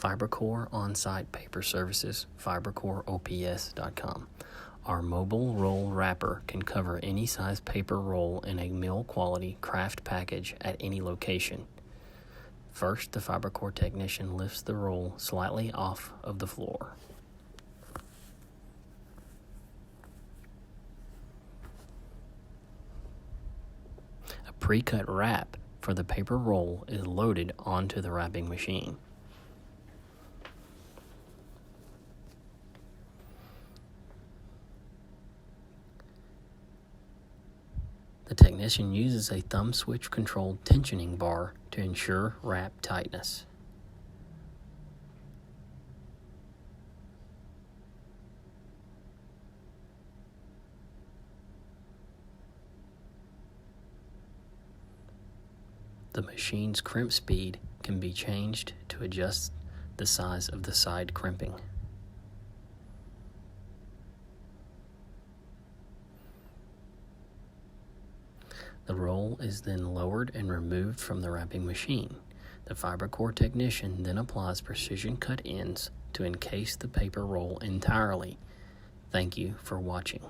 Fibercore On-Site Paper Services, FibercoreOPS.com. Our Mobil Roll Wrapper can cover any size paper roll in a mill-quality kraft package at any location. First, the Fibercore technician lifts the roll slightly off of the floor. A pre-cut wrap for the paper roll is loaded onto the wrapping machine. The technician uses a thumb switch controlled tensioning bar to ensure wrap tightness. The machine's crimp speed can be changed to adjust the size of the side crimping. The roll is then lowered and removed from the wrapping machine. The Fibercore technician then applies precision cut ends to encase the paper roll entirely. Thank you for watching.